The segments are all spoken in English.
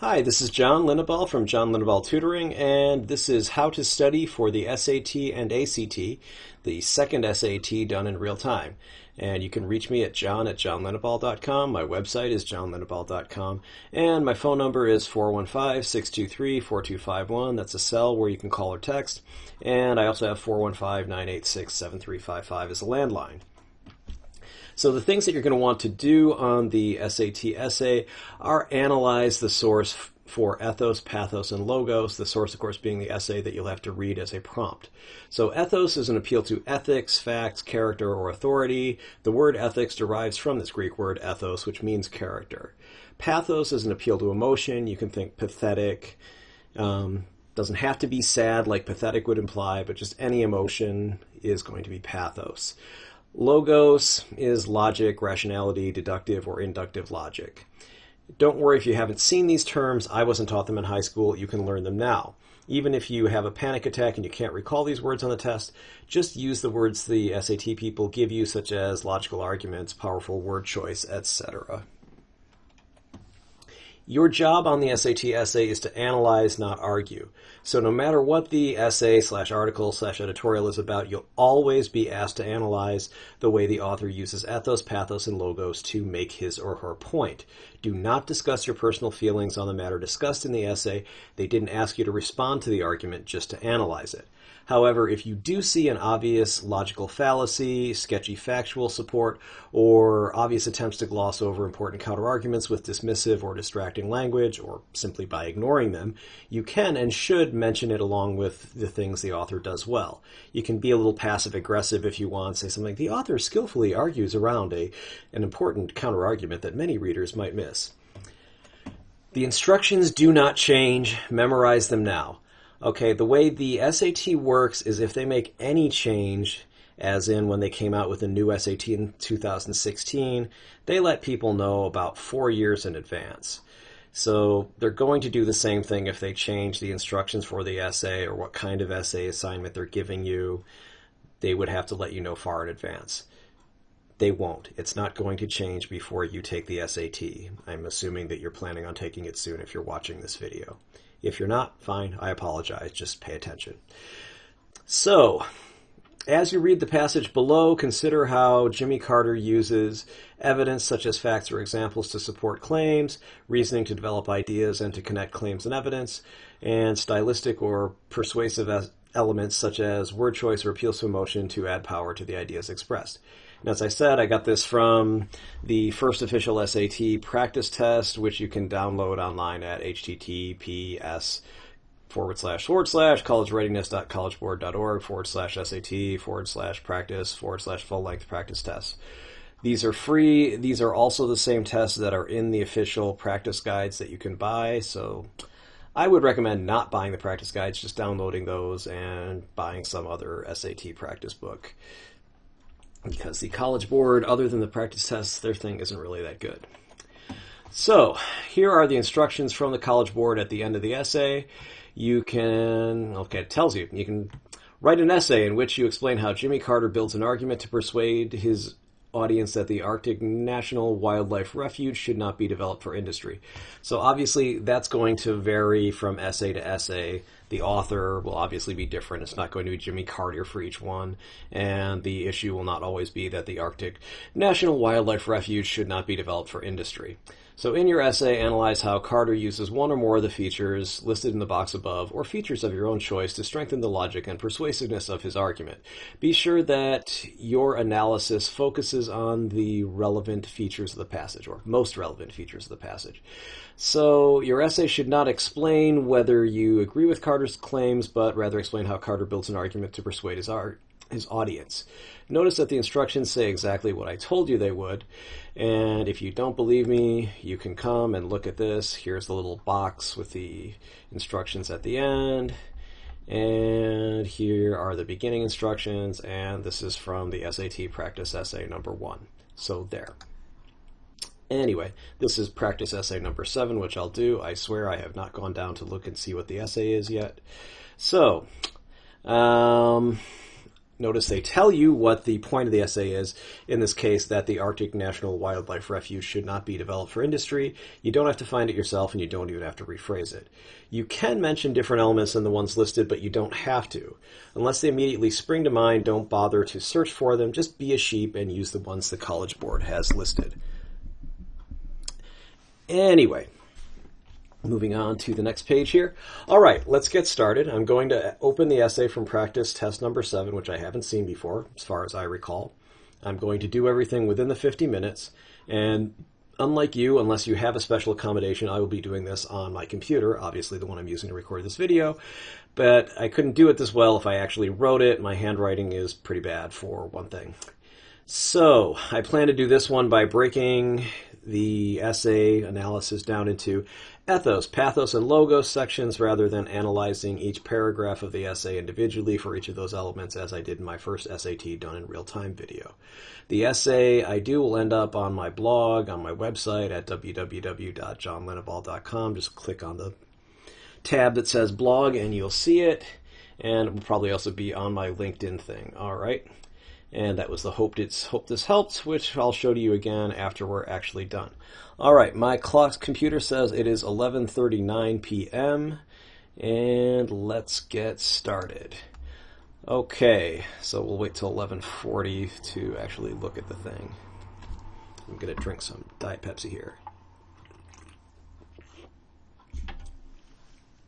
Hi, this is John Linneball from John Linneball Tutoring, and this is how to study for the SAT and ACT, the second SAT done in real time. And you can reach me at john@johnlinneball.com. My website is johnlinneball.com, and my phone number is 415-623-4251. That's a cell where you can call or text, and I also have 415-986-7355 as a landline. So the things that you're going to want to do on the SAT essay are analyze the source for ethos, pathos, and logos, the source, of course, being the essay that you'll have to read as a prompt. So ethos is an appeal to ethics, facts, character, or authority. The word ethics derives from this Greek word ethos, which means character. Pathos is an appeal to emotion. You can think pathetic. Doesn't have to be sad like pathetic would imply, but just any emotion is going to be pathos. Logos is logic, rationality, deductive, or inductive logic. Don't worry if you haven't seen these terms. I wasn't taught them in high school. You can learn them now. Even if you have a panic attack and you can't recall these words on the test, just use the words the SAT people give you, such as logical arguments, powerful word choice, etc. Your job on the SAT essay is to analyze, not argue. So no matter what the essay/article/editorial is about, you'll always be asked to analyze the way the author uses ethos, pathos, and logos to make his or her point. Do not discuss your personal feelings on the matter discussed in the essay. They didn't ask you to respond to the argument, just to analyze it. However, if you do see an obvious logical fallacy, sketchy factual support, or obvious attempts to gloss over important counterarguments with dismissive or distracting language, or simply by ignoring them, you can and should mention it along with the things the author does well. You can be a little passive-aggressive if you want, say something like, the author skillfully argues around an important counterargument that many readers might miss. The instructions do not change. Memorize them now. Okay, the way the SAT works is if they make any change, as in when they came out with a new SAT in 2016, they let people know about 4 years in advance. So they're going to do the same thing if they change the instructions for the essay or what kind of essay assignment they're giving you. They would have to let you know far in advance. They won't. It's not going to change before you take the SAT. I'm assuming that you're planning on taking it soon if you're watching this video. If you're not, fine, I apologize. Just pay attention. So, as you read the passage below, consider how Jimmy Carter uses evidence such as facts or examples to support claims, reasoning to develop ideas and to connect claims and evidence, and stylistic or persuasive elements such as word choice or appeals to emotion to add power to the ideas expressed. And as I said, I got this from the first official SAT practice test, which you can download online at https://collegereadiness.collegeboard.org/SAT/practice/full-length practice tests. These are free. These are also the same tests that are in the official practice guides that you can buy. So I would recommend not buying the practice guides, just downloading those and buying some other SAT practice book. Because the College Board, other than the practice tests, their thing isn't really that good. So, here are the instructions from the College Board at the end of the essay. You can, it tells you, you can write an essay in which you explain how Jimmy Carter builds an argument to persuade his audience that the Arctic National Wildlife Refuge should not be developed for industry. So obviously that's going to vary from essay to essay. The author will obviously be different. It's not going to be Jimmy Carter for each one. And the issue will not always be that the Arctic National Wildlife Refuge should not be developed for industry. So in your essay, analyze how Carter uses one or more of the features listed in the box above, or features of your own choice, to strengthen the logic and persuasiveness of his argument. Be sure that your analysis focuses on the relevant features of the passage, or most relevant features of the passage. So your essay should not explain whether you agree with Carter's claims, but rather explain how Carter builds an argument to persuade his audience. Notice that the instructions say exactly what I told you they would, and if you don't believe me, you can come and look at this. Here's the little box with the instructions at the end, and here are the beginning instructions, and this is from the SAT practice essay number 1. So there. Anyway, this is practice essay number 7, which I'll do. I swear I have not gone down to look and see what the essay is yet. So, Notice they tell you what the point of the essay is. In this case, that the Arctic National Wildlife Refuge should not be developed for industry. You don't have to find it yourself, and you don't even have to rephrase it. You can mention different elements than the ones listed, but you don't have to. Unless they immediately spring to mind, don't bother to search for them. Just be a sheep and use the ones the College Board has listed. Anyway, moving on to the next page here. All right, let's get started. I'm going to open the essay from practice test number 7, which I haven't seen before, as far as I recall. I'm going to do everything within the 50 minutes, and unlike you, unless you have a special accommodation, I will be doing this on my computer, obviously the one I'm using to record this video, but I couldn't do it this well if I actually wrote it. My handwriting is pretty bad, for one thing. So I plan to do this one by breaking the essay analysis down into ethos, pathos, and logos sections rather than analyzing each paragraph of the essay individually for each of those elements as I did in my first SAT done in real-time video. The essay I do will end up on my blog, on my website at www.johnlenaball.com. Just click on the tab that says blog and you'll see it, and it will probably also be on my LinkedIn thing. All right. And that was the hope this helped, which I'll show to you again after we're actually done. All right, my computer says it is 11:39 p.m. and let's get started. Okay, so we'll wait till 11:40 to actually look at the thing. I'm gonna drink some Diet Pepsi here.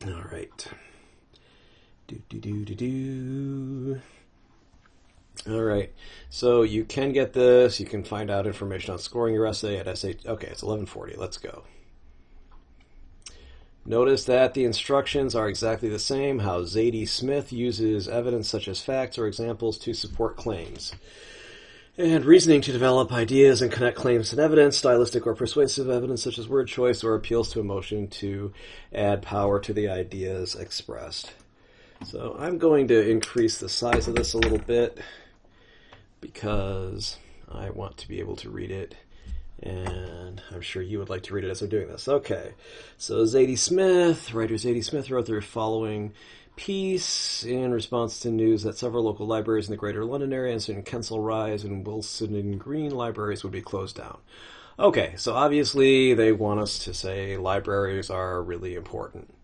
All right. All right, so you can get this. You can find out information on scoring your essay at Okay, it's 11:40. Let's go. Notice that the instructions are exactly the same. How Zadie Smith uses evidence such as facts or examples to support claims. And reasoning to develop ideas and connect claims and evidence, stylistic or persuasive evidence such as word choice or appeals to emotion to add power to the ideas expressed. So I'm going to increase the size of this a little bit because I want to be able to read it, and I'm sure you would like to read it as I'm doing this. Okay, so Zadie Smith, writer Zadie Smith, wrote the following piece in response to news that several local libraries in the Greater London area, including Kensal Rise and Wilson and Green libraries, would be closed down. Okay, so obviously they want us to say libraries are really important.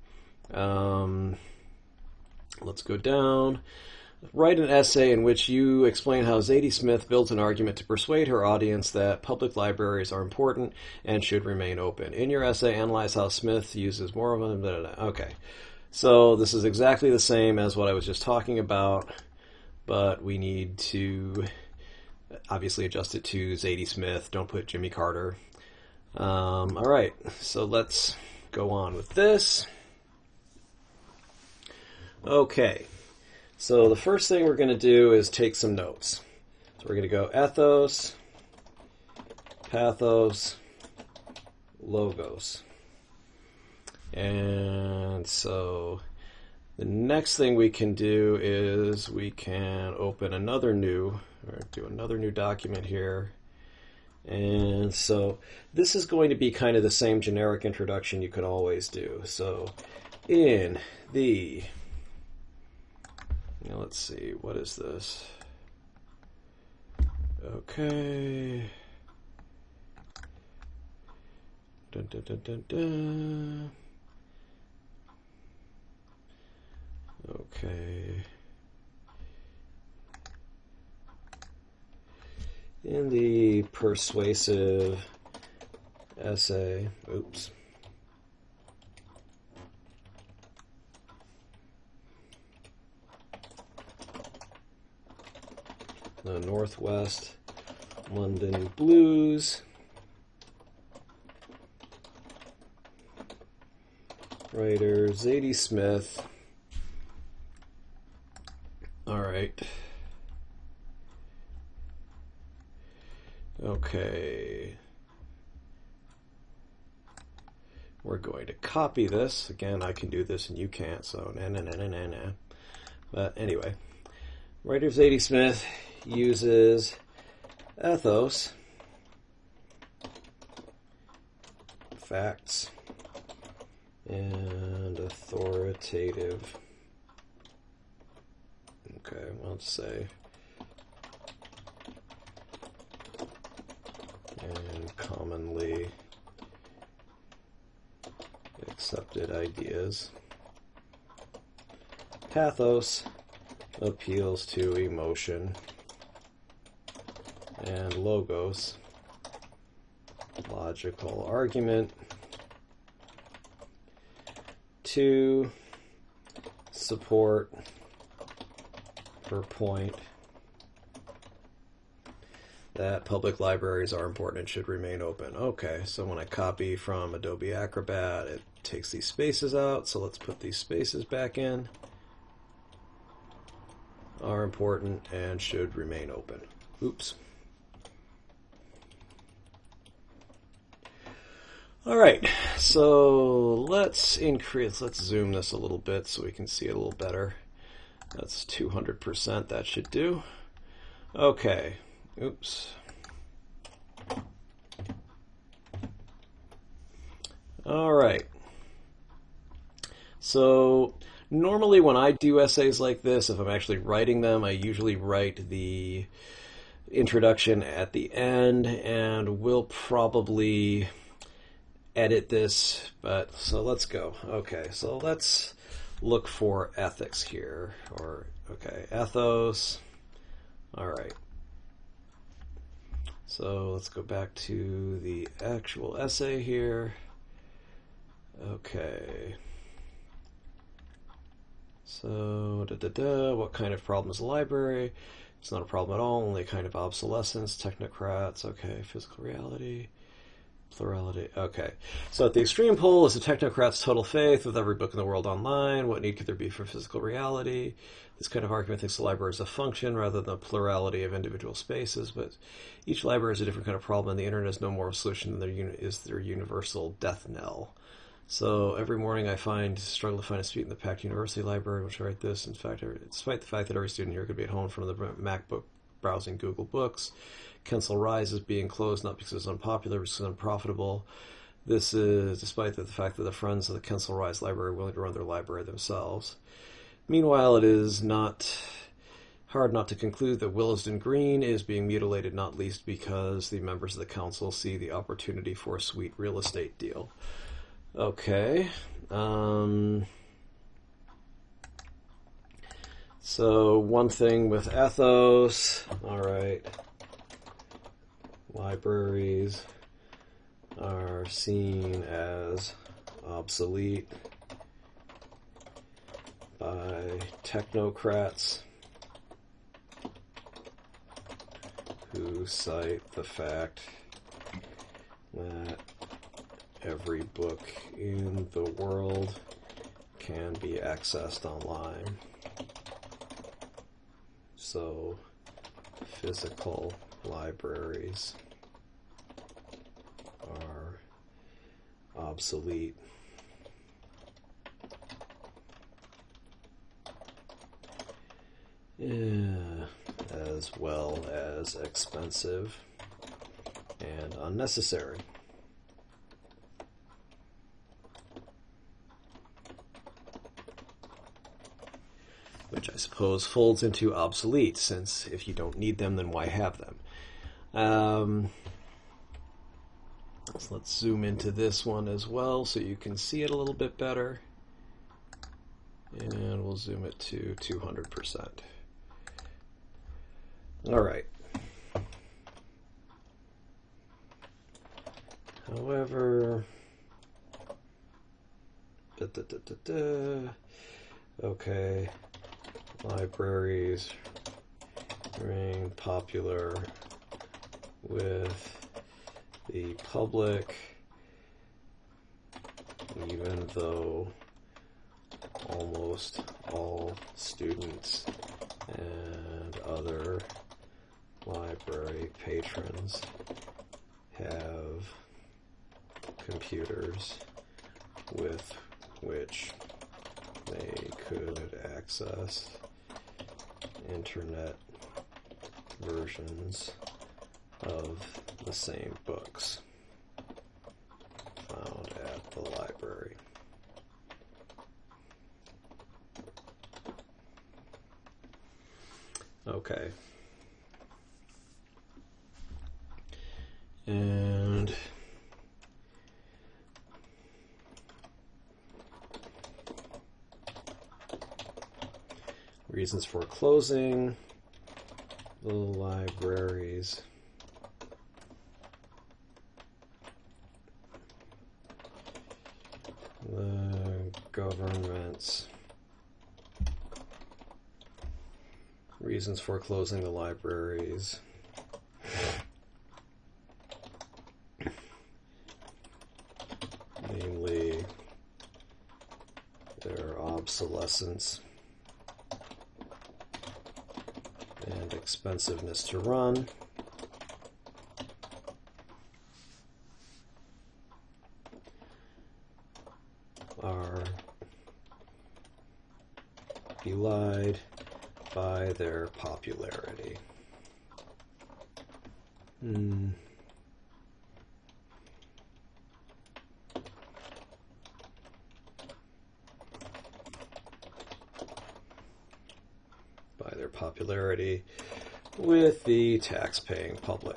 Let's go down. Write an essay in which you explain how Zadie Smith builds an argument to persuade her audience that public libraries are important and should remain open. In your essay, analyze how Smith uses more of them. Okay, so this is exactly the same as what I was just talking about, but we need to obviously adjust it to Zadie Smith. Don't put Jimmy Carter. All right, so let's go on with this. Okay. So the first thing we're going to do is take some notes. So we're going to go ethos, pathos, logos. And so the next thing we can do is we can open another new, or do another new document here. And so this is going to be kind of the same generic introduction you could always do. So in the Now let's see, what is this? Okay. Dun, dun, dun, dun, dun. Okay. In the persuasive essay, oops. The Northwest London Blues. Writer Zadie Smith. All right. Okay. We're going to copy this. Again, I can do this and you can't, so nah. But anyway, writer Zadie Smith uses ethos, facts, and authoritative. Okay, well, let's say commonly accepted ideas. Pathos appeals to emotion. And logos, logical argument, to support her point that public libraries are important and should remain open. Okay, so when I copy from Adobe Acrobat, it takes these spaces out, so let's put these spaces back in. Are important and should remain open. Oops. All right, so let's zoom this a little bit so we can see it a little better. That's 200%, that should do. Okay, oops. All right. So normally when I do essays like this, if I'm actually writing them, I usually write the introduction at the end, and we'll probably edit this, but so let's go. Okay, so let's look for ethics here, okay, ethos. All right, so let's go back to the actual essay here. Okay, so what kind of problem is the library? It's not a problem at all, only a kind of obsolescence. Technocrats, okay, physical reality. Plurality. Okay. So at the extreme pole is the technocrat's total faith with every book in the world online. What need could there be for physical reality? This kind of argument thinks the library is a function rather than a plurality of individual spaces, but each library is a different kind of problem, and the internet is no more a solution than their universal death knell. So every morning I struggle to find a seat in the packed university library, which I write this. In fact, despite the fact that every student here could be at home from the MacBook browsing Google Books, Kensal Rise is being closed not because it's unpopular, but because it's unprofitable. This is despite the fact that the friends of the Kensal Rise library are willing to run their library themselves. Meanwhile, it is not hard not to conclude that Willesden Green is being mutilated, not least because the members of the council see the opportunity for a sweet real estate deal. Okay. So one thing with ethos, all right. Libraries are seen as obsolete by technocrats who cite the fact that every book in the world can be accessed online. So physical libraries are obsolete. As well as expensive and unnecessary. Which I suppose folds into obsolete, since if you don't need them, then why have them? So let's zoom into this one as well so you can see it a little bit better. And we'll zoom it to 200%. All right. However, okay, libraries remain popular with the public, even though almost all students and other library patrons have computers with which they could access internet versions of the same books found at the library. Okay. And Reasons for closing the libraries. The government's reasons for closing the libraries. Namely, their obsolescence and expensiveness to run. Are belied by their popularity. By their popularity with the tax-paying public.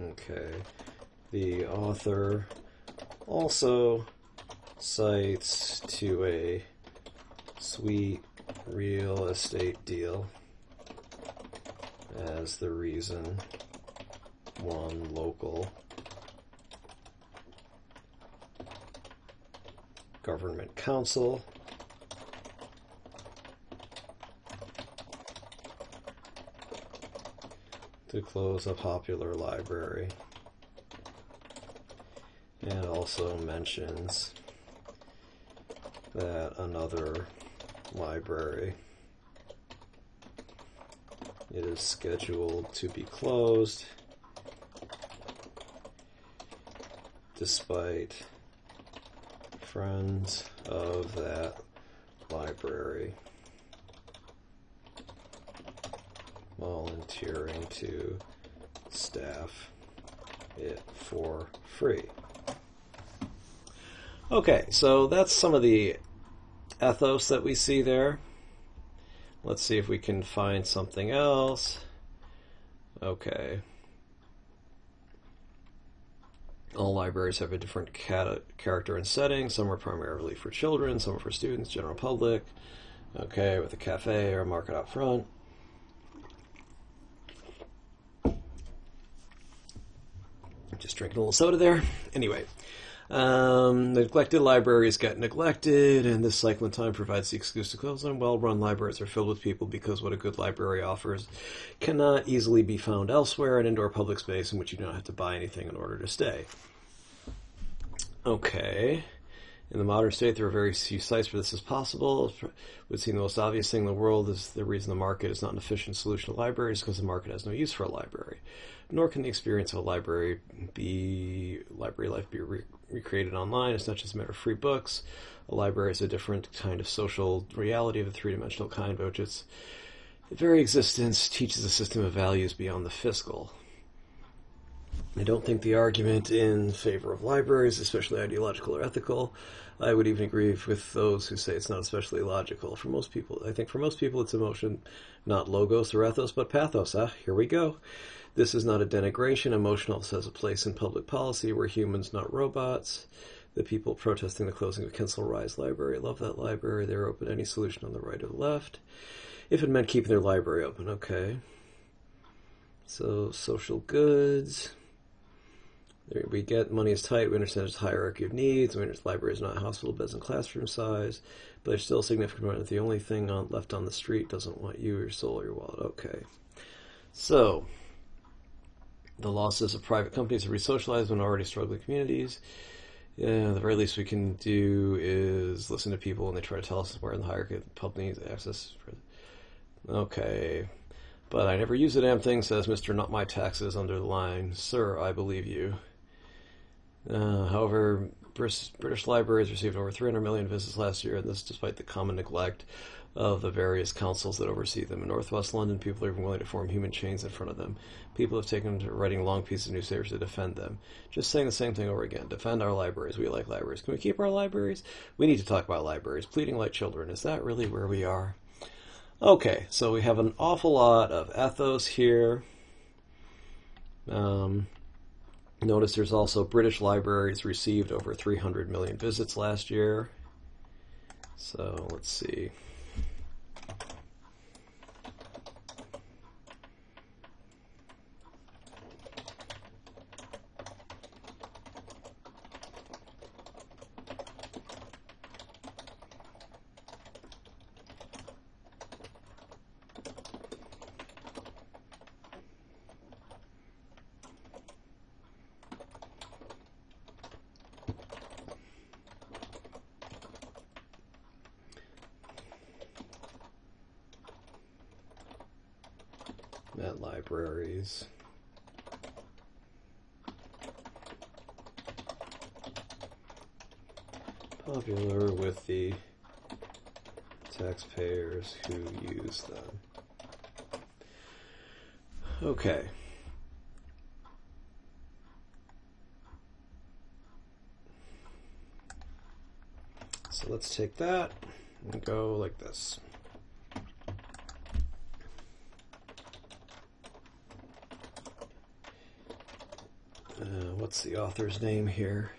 Okay, the author also cites to a sweet real estate deal as the reason. One local government council to close a popular library, and also mentions that another library is scheduled to be closed despite friends of that library volunteering to staff it for free. Okay, so that's some of the ethos that we see there. Let's see if we can find something else. Okay. All libraries have a different character and setting. Some are primarily for children, some are for students, general public. Okay, with a cafe or a market out front. Just drinking a little soda there. Anyway, neglected libraries get neglected, and this cycle in time provides the excuse to close them. Well-run libraries are filled with people because what a good library offers cannot easily be found elsewhere, an indoor public space in which you don't have to buy anything in order to stay. Okay. In the modern state, there are very few sites where this is possible. It would seem the most obvious thing in the world is the reason the market is not an efficient solution to libraries because the market has no use for a library. Nor can the experience of a library life be recreated online. It's not just a matter of free books. A library is a different kind of social reality of a three-dimensional kind, by which its very existence teaches a system of values beyond the fiscal. I don't think the argument in favor of libraries, especially ideological or ethical, I would even agree with those who say it's not especially logical. For most people, I think for most people it's emotion, not logos or ethos, but pathos. Here we go. This is not a denigration. Emotional has a place in public policy. We're humans, not robots. The people protesting the closing of Kensal Rise Library love that library. They're open to any solution on the right or the left. If it meant keeping their library open, okay. So, social goods. There we get money is tight. We understand there's a hierarchy of needs. We understand library is not hospital beds and classroom size, but there's still a significant amount. The only thing left on the street doesn't want you, your soul, or your wallet. Okay. So, the losses of private companies are re-socialized when already struggling communities. Yeah, the very least we can do is listen to people when they try to tell us where in the hierarchy of the companies access. Okay. But I never use the damn thing, says Mr. Not My Taxes under the line. Sir, I believe you. However, British libraries received over 300 million visits last year, and this despite the common neglect of the various councils that oversee them. In northwest London, people are even willing to form human chains in front of them. People have taken to writing long pieces of newspapers to defend them. Just saying the same thing over again. Defend our libraries. We like libraries. Can we keep our libraries? We need to talk about libraries. Pleading like children. Is that really where we are? Okay, so we have an awful lot of ethos here. Notice there's also British libraries received over 300 million visits last year. So let's see. At libraries. Popular with the taxpayers who use them. Okay. So let's take that and go like this. What's the author's name here?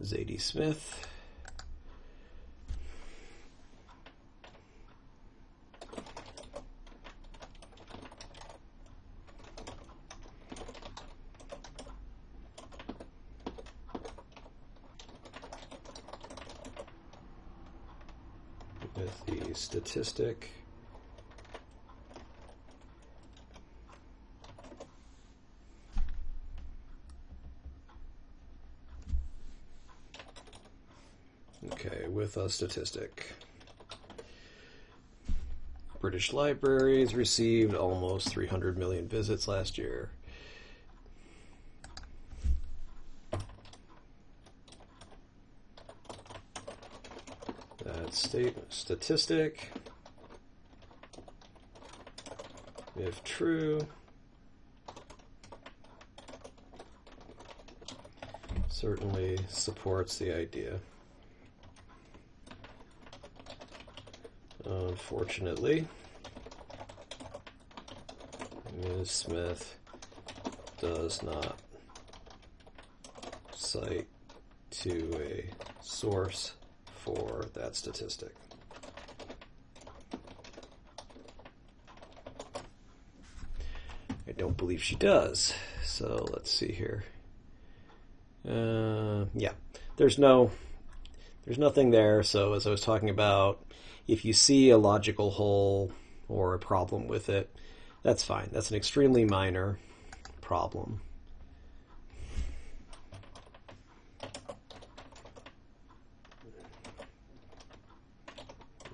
Zadie Smith. With the statistic. Okay, with a statistic. British libraries received almost 300 million visits last year. That statistic, if true, certainly supports the idea. Unfortunately, Ms. Smith does not cite to a source for that statistic. I don't believe she does. So let's see here. Yeah, there's nothing there. So as I was talking about, if you see a logical hole or a problem with it, that's fine. That's an extremely minor problem.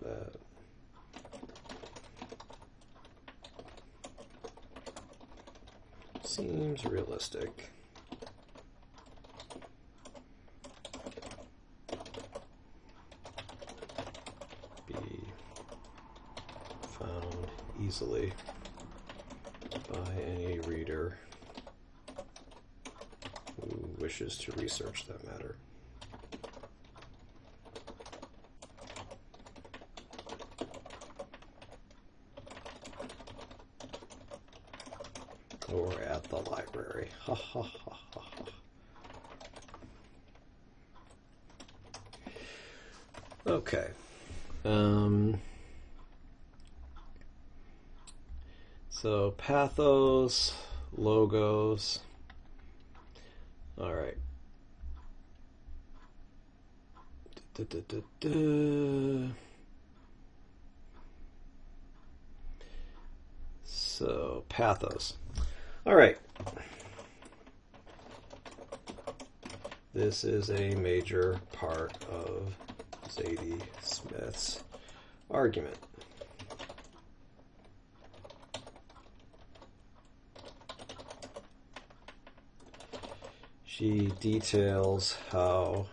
That seems realistic. Easily by any reader who wishes to research that matter. Or at the library. Ha ha ha ha ha. Okay. So Pathos, logos. All right. So Pathos. All right. This is a major part of Zadie Smith's argument. She details how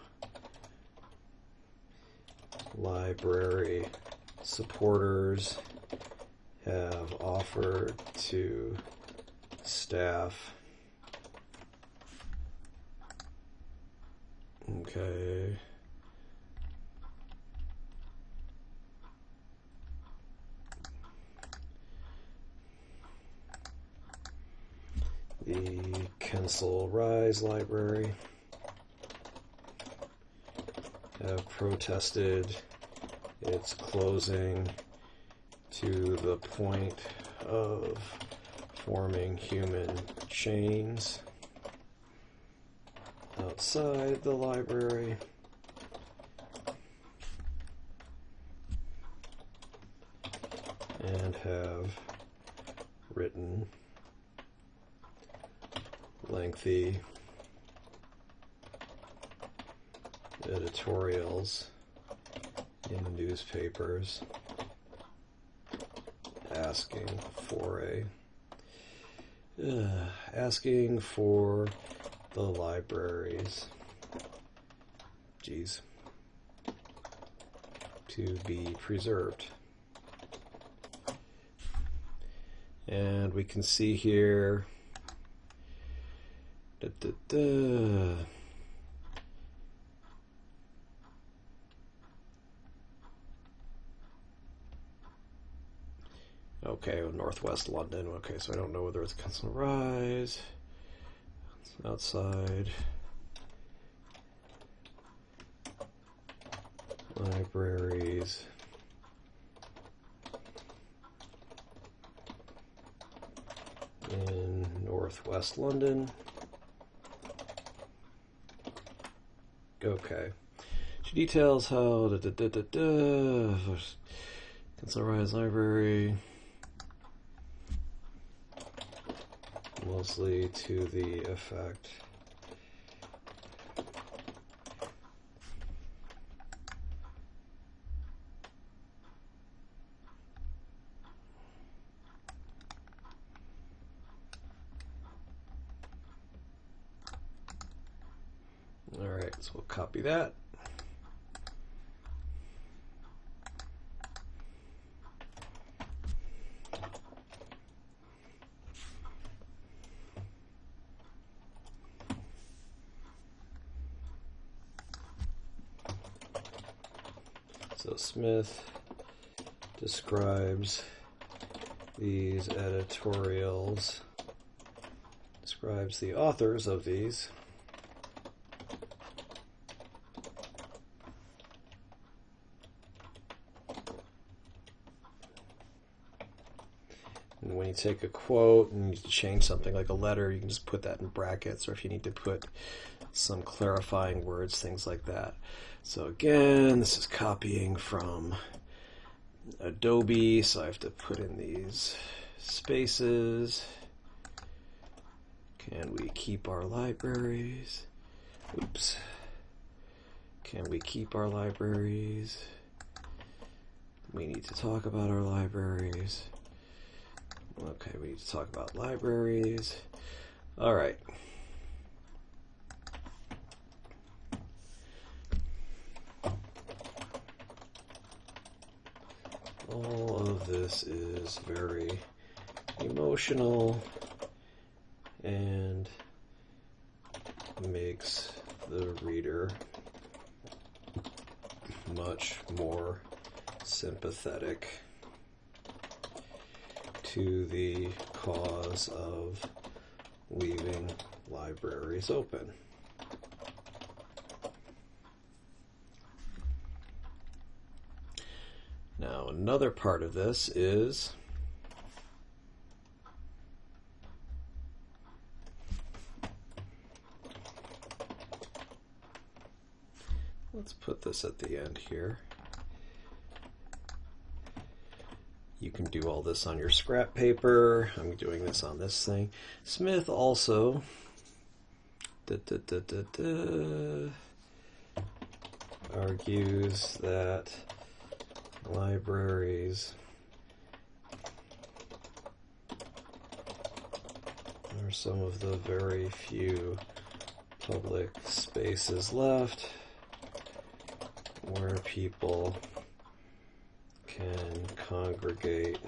library supporters have offered to staff. Okay. the Kensal Rise Library have protested its closing to the point of forming human chains outside the library. And have written lengthy editorials in the newspapers asking for the libraries, to be preserved. And we can see here okay, Northwest London. Okay, so I don't know whether it's Kensal Rise. It's outside. Libraries. In Northwest London. Okay. She details how Kensal Rise Library, mostly to the effect Alright, so we'll copy that. So Smith describes these editorials, describes the authors of these. And when you take a quote and you change something like a letter, you can just put that in brackets, or if you need to put some clarifying words, things like that. So again, this is copying from Adobe, so I have to put in these spaces. Can we keep our libraries? Oops. Can we keep our libraries? We need to talk about our libraries. Okay, we need to talk about libraries. All right. All of this is very emotional and makes the reader much more sympathetic to the cause of leaving libraries open. Now, another part of this is let's put this at the end here. You can do all this on your scrap paper. I'm doing this on this thing. Smith also argues that libraries are some of the very few public spaces left where people can congregate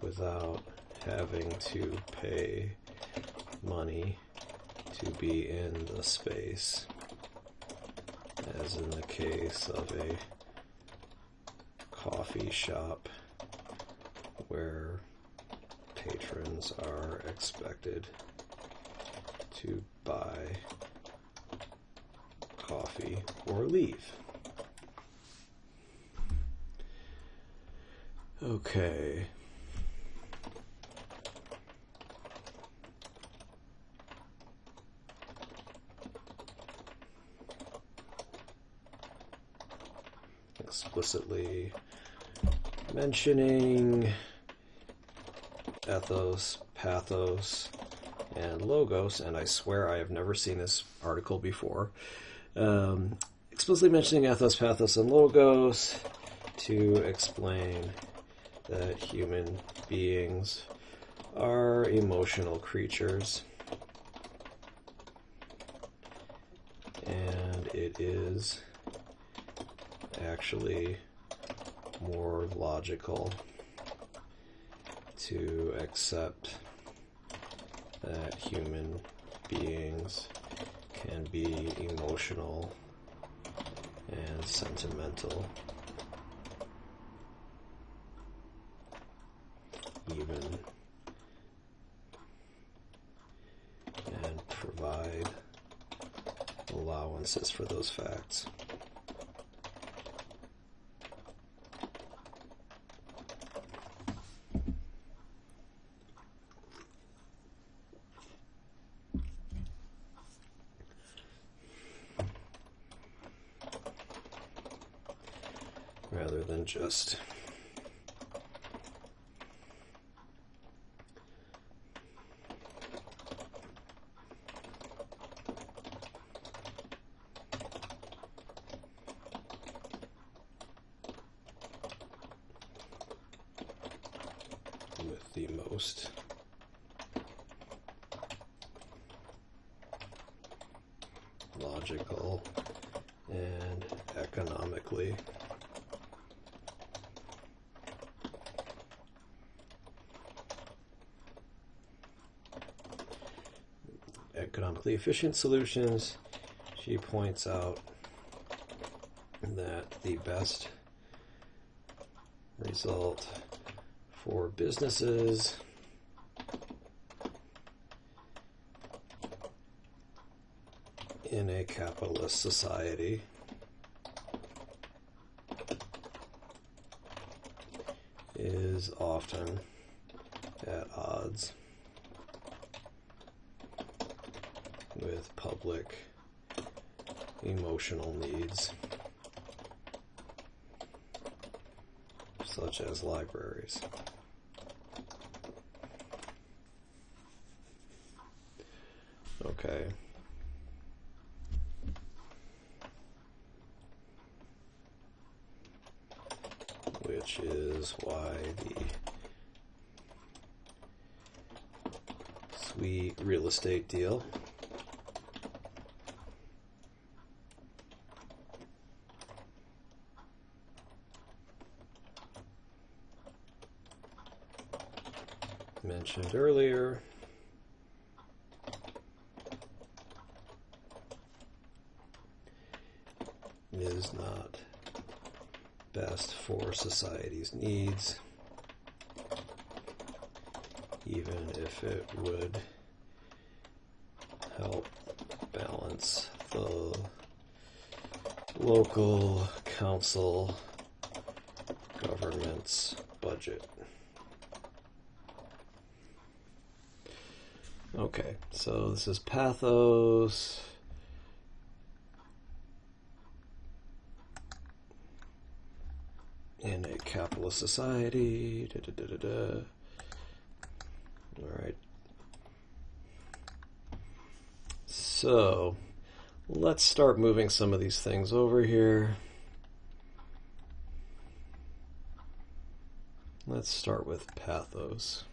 without having to pay money to be in the space, as in the case of a coffee shop where patrons are expected to buy coffee or leave. Okay. Explicitly mentioning ethos, pathos, and logos, and I swear I have never seen this article before. Explicitly mentioning ethos, pathos, and logos to explain that human beings are emotional creatures, and it is actually more logical to accept that human beings can be emotional and sentimental, even, and provide allowances for those facts. Rather than just with the most logical and economically efficient solutions. She points out that the best result for businesses in a capitalist society is often at odds with public emotional needs, such as libraries. Okay. Which is why the sweet real estate deal mentioned earlier is not best for society's needs, even if it would help balance the local council government's budget. Okay, so this is Pathos. In a capitalist society. Alright. So, let's start moving some of these things over here. Let's start with Pathos.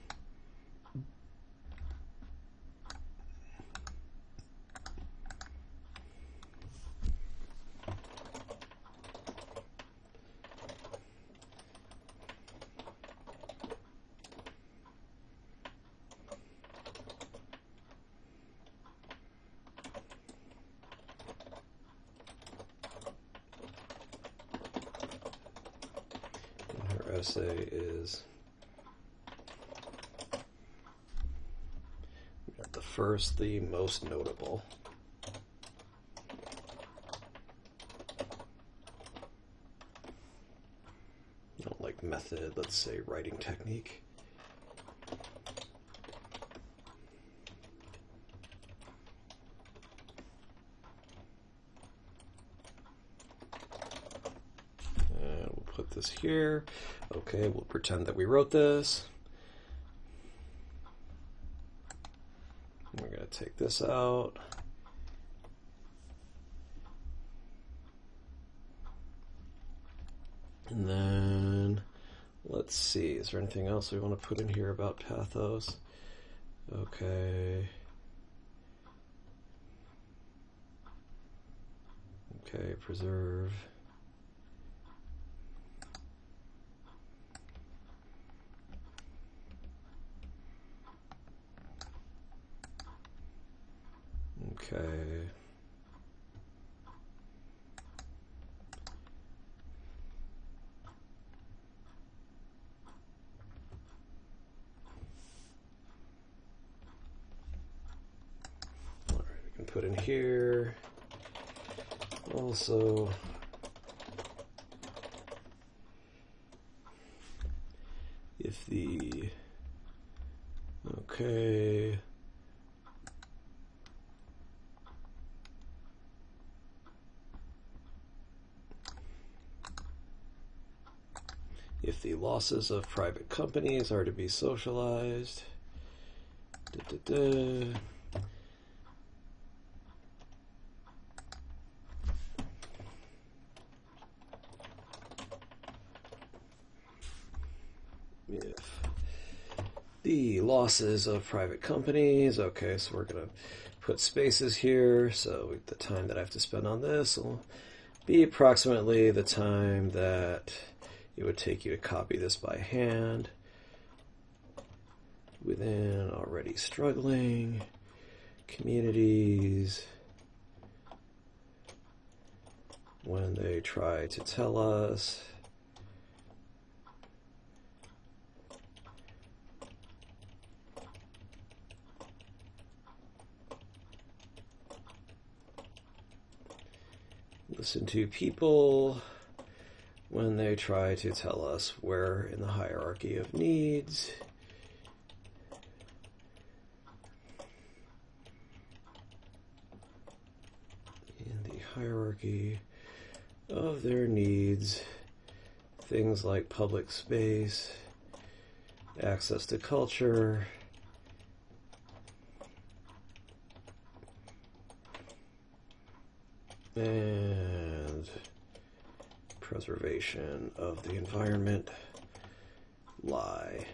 essay is at the first, the most notable. I don't like method, let's say writing technique. Put this here. Okay, we'll pretend that we wrote this. We're going to take this out. And then, let's see, is there anything else we want to put in here about Pathos? Okay. Okay, preserve. Okay. All right, we can put in here also if the okay. If the losses of private companies are to be socialized, if the losses of private companies, okay, so we're going to put spaces here, so the time that I have to spend on this will be approximately the time that it would take you to copy this by hand within already struggling communities when they try to tell us listen to people when they try to tell us where in the hierarchy of needs hierarchy of their needs, things like public space, access to culture, and preservation of the environment lie.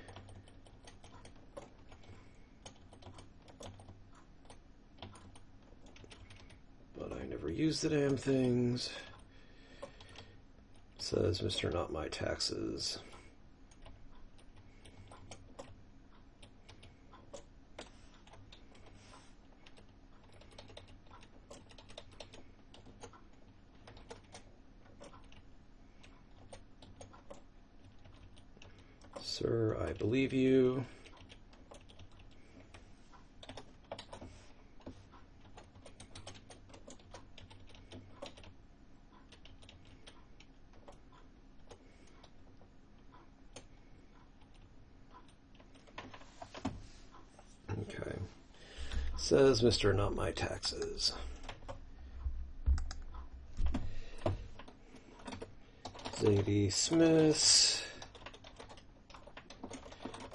But I never use the damn things. Says Mr. Not My Taxes. Sir, I believe you. Okay. Says Mr. Not My Taxes. Zadie Smith's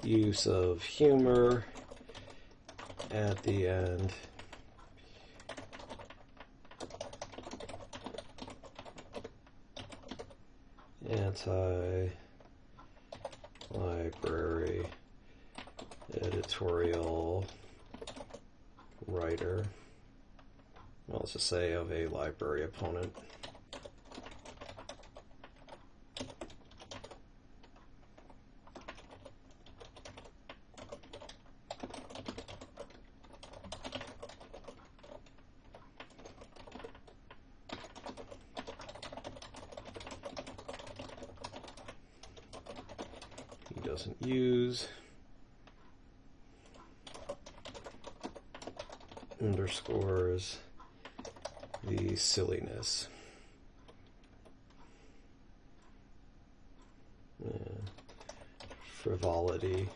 use of humor at the end anti-library editorial writer, well, let's just say of a library opponent. doesn't use, underscores the silliness. And frivolity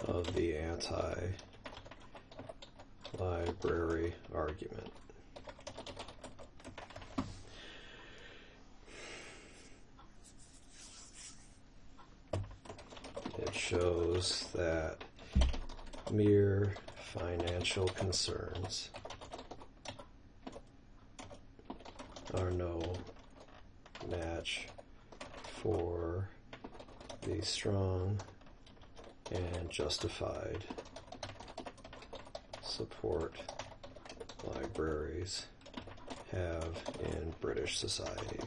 of the anti-library argument. It shows that mere financial concerns are no match for the strong and justified support libraries have in British society.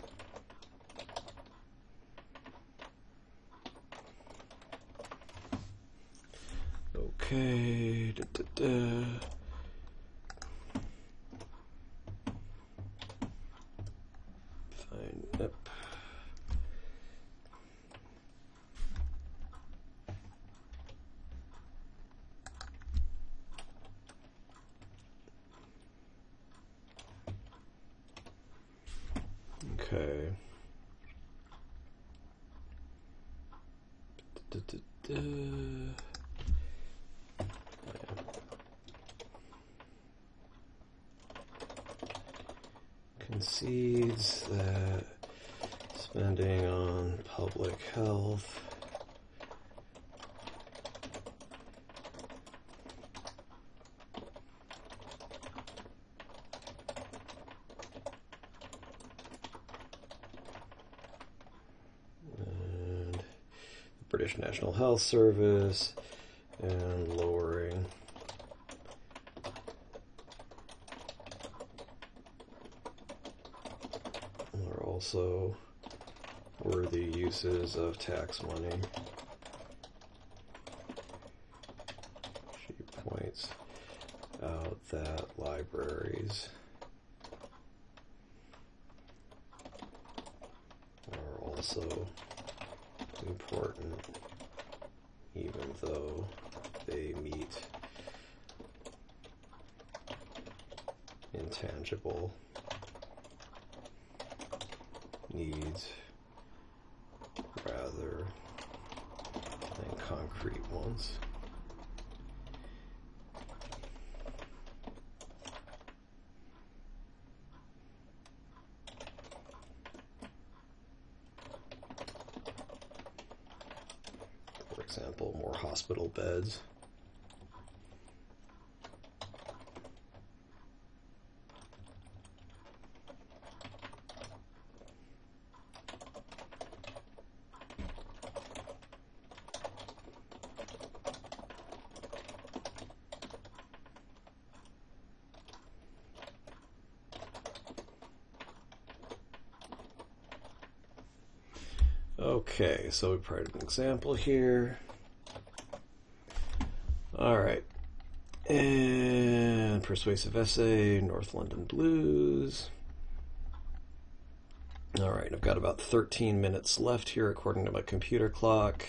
Okay, Fine, yep. Okay. Concedes that spending on public health and the British National Health Service and lowering are also worthy uses of tax money. She points out that libraries are also important, even though they meet intangible needs rather than concrete ones. For example, more hospital beds. Okay, so we provided an example here. All right, and persuasive essay, North London Blues. All right, I've got about 13 minutes left here according to my computer clock.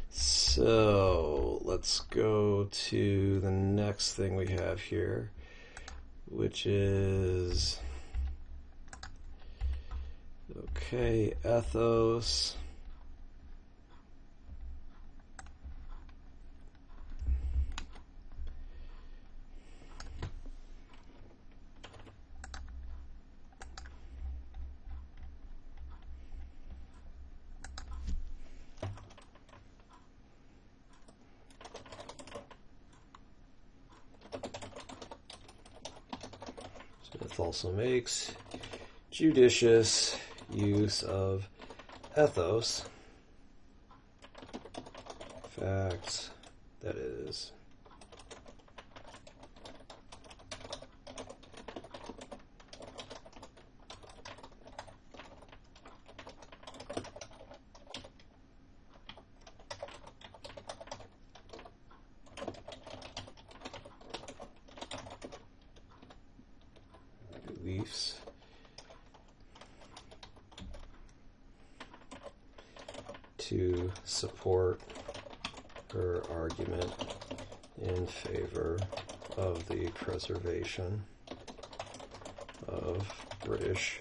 So let's go to the next thing we have here, which is, okay, Ethos. Smith also makes judicious use of ethos, facts, that is, beliefs, to support her argument in favor of the preservation of British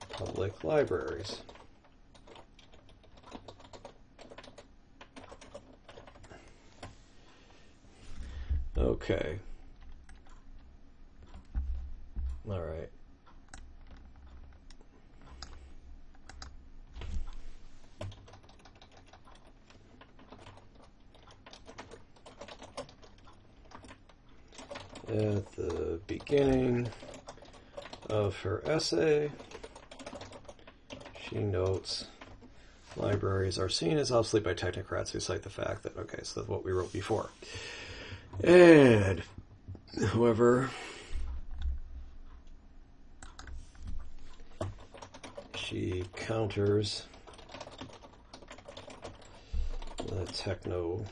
public libraries. Okay. All right. At the beginning of her essay, she notes libraries are seen as obsolete by technocrats who cite the fact that, okay, so that's what we wrote before. And, however, she counters the technocrats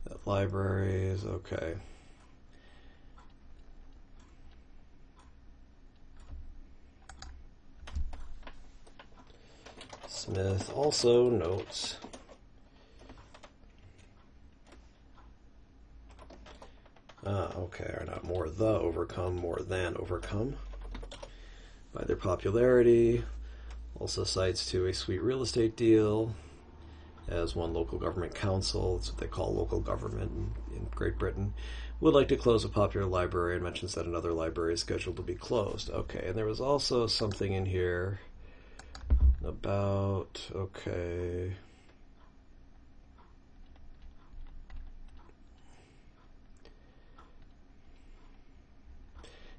that libraries, okay. Smith also notes are not more than overcome by their popularity. Also cites to a sweet real estate deal as one local government council, that's what they call local government in Great Britain, would like to close a popular library, and mentions that another library is scheduled to be closed. Okay, and there was also something in here about, okay,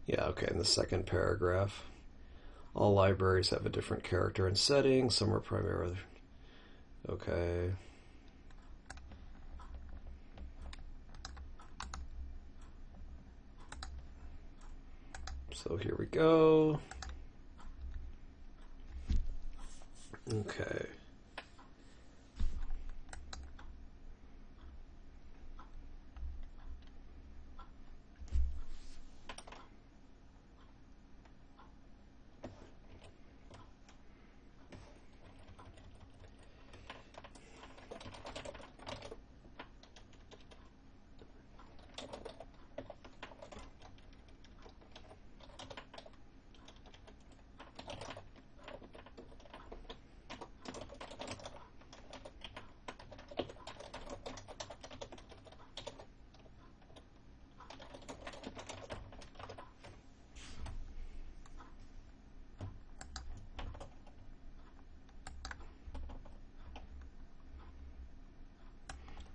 yeah, okay, in the second paragraph, all libraries have a different character and setting. Some are primarily, okay. So here we go. Okay.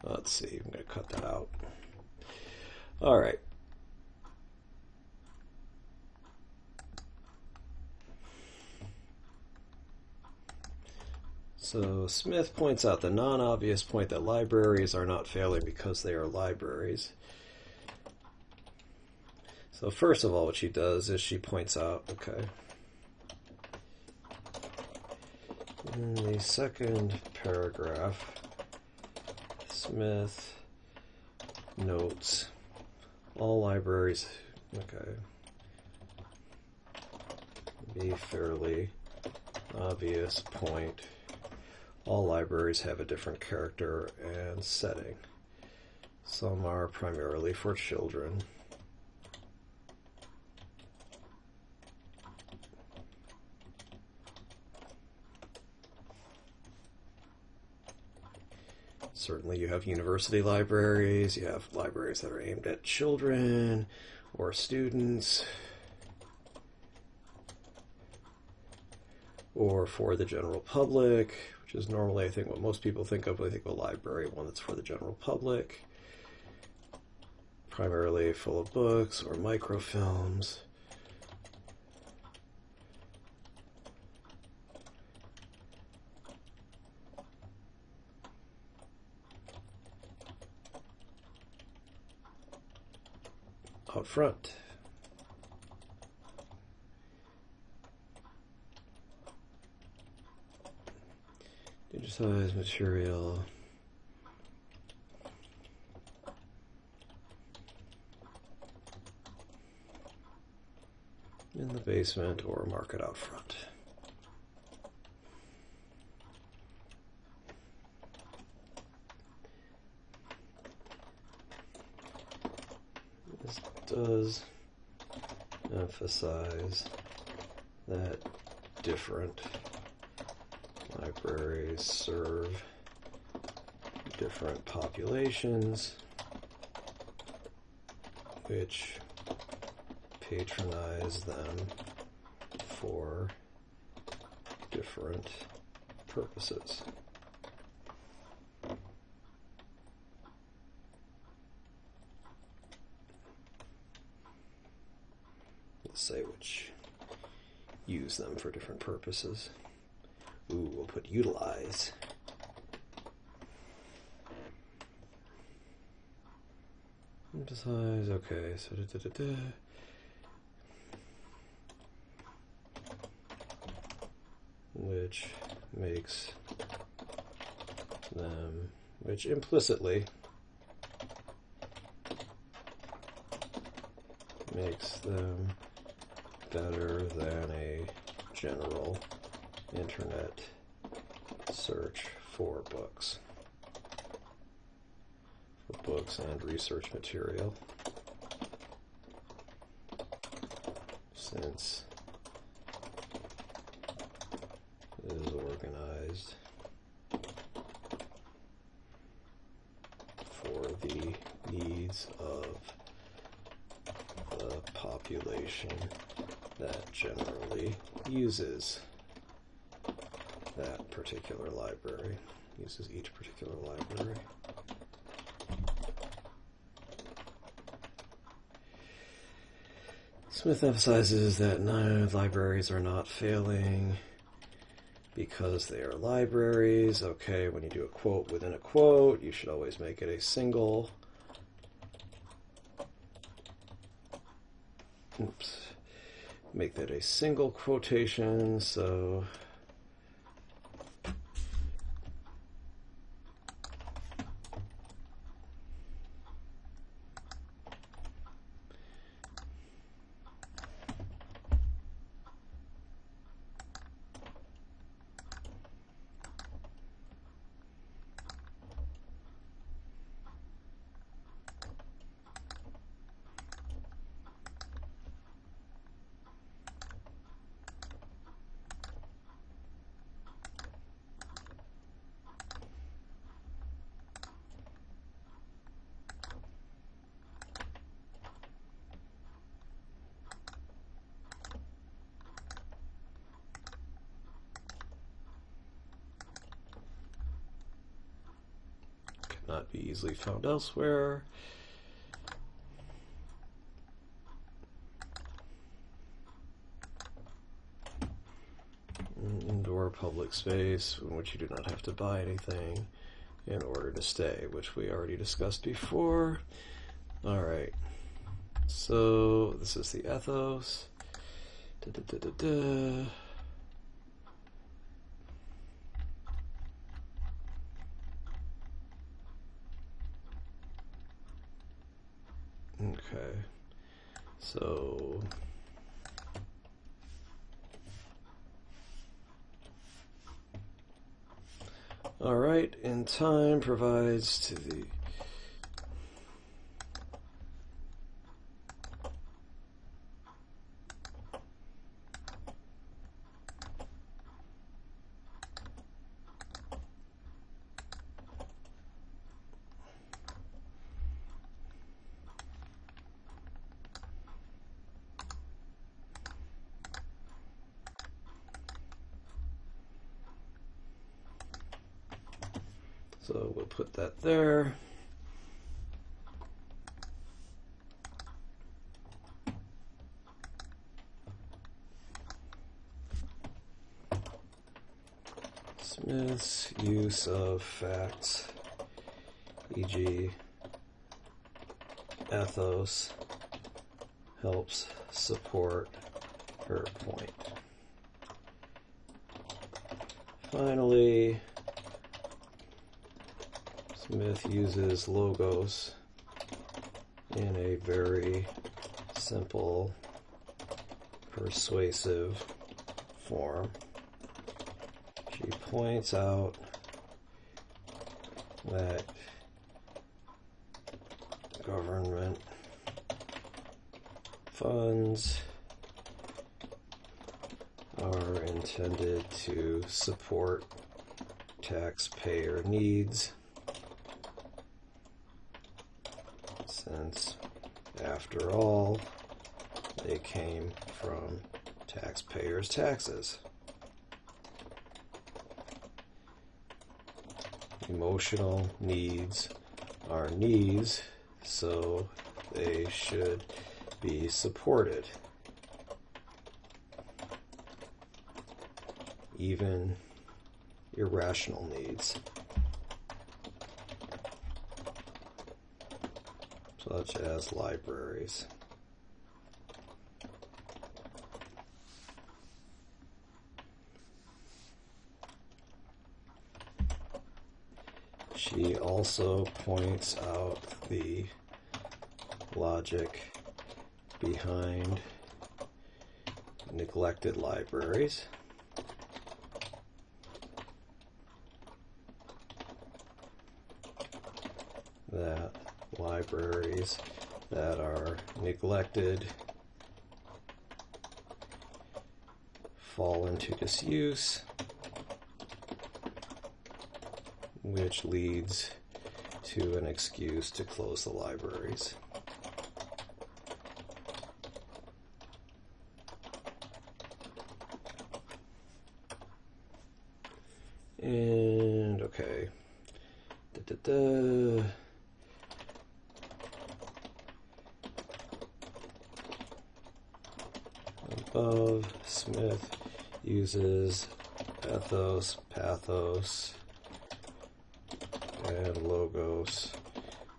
Let's see, I'm going to cut that out. All right. So Smith points out the non-obvious point that libraries are not failing because they are libraries. So first of all, what she does is she points out, okay, in the second paragraph, Smith notes all libraries, okay, be fairly obvious point. All libraries have a different character and setting. Some are primarily for children. Certainly you have university libraries, you have libraries that are aimed at children or students or for the general public, which is normally, I think, what most people think of when they think of a library, one that's for the general public, primarily full of books or microfilms. Out front. Digitized material. basement or mark it out front. This does emphasize that different libraries serve different populations, which patronize them for different purposes. Let's say which use them for different purposes. Ooh, we'll put utilize. Emphasize, okay, so which makes them, which implicitly makes them better than a general internet search for books. Books and research material, since it is organized for the needs of the population that generally uses that particular library, uses each particular library. Smith emphasizes that libraries are not failing because they are libraries. Okay, when you do a quote within a quote, you should always make it a single. Oops. Make that a single quotation, so not be easily found elsewhere. Indoor public space in which you do not have to buy anything in order to stay, which we already discussed before. All right, so this is the ethos. Okay, so all right, in time provides to the so we'll put that there. Smith's use of facts, e.g. ethos, helps support her point. Finally, Smith uses logos in a very simple persuasive form. She points out that government funds are intended to support taxpayer needs, since, after all, they came from taxpayers' taxes. Emotional needs are needs, so they should be supported. Even irrational needs, such as libraries. She also points out the logic behind neglected libraries. That libraries that are neglected fall into disuse, which leads to an excuse to close the libraries. And okay. Above, Smith uses ethos, pathos, and logos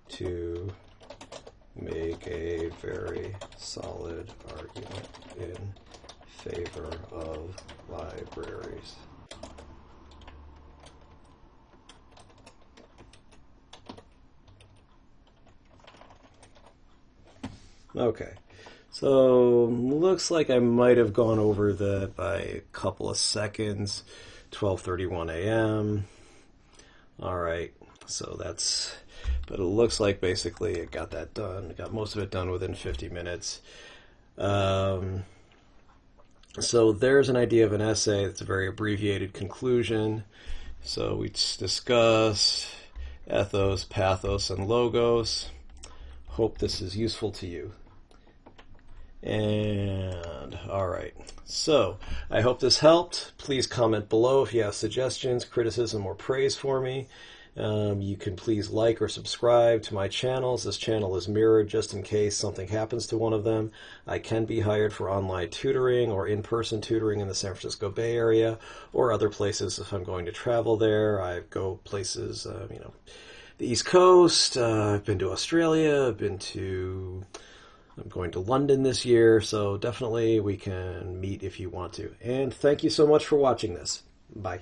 to make a very solid argument in favor of libraries. Okay, so looks like I might have gone over that by a couple of seconds. 12:31 a.m. All right, so that's, but it looks like basically it got that done. Got most of it done within 50 minutes. So there's an idea of an essay. It's a very abbreviated conclusion. So we discussed ethos, pathos, and logos. Hope this is useful to you. And all right, so I hope this helped. Please comment below if you have suggestions, criticism, or praise for me. You can please like or subscribe to my channels. This channel is mirrored just in case something happens to one of them. I can be hired for online tutoring or in-person tutoring in the San Francisco Bay Area or other places if I'm going to travel there. I go places, the East Coast. I've been to Australia. I'm going to London this year, so definitely we can meet if you want to. And thank you so much for watching this. Bye.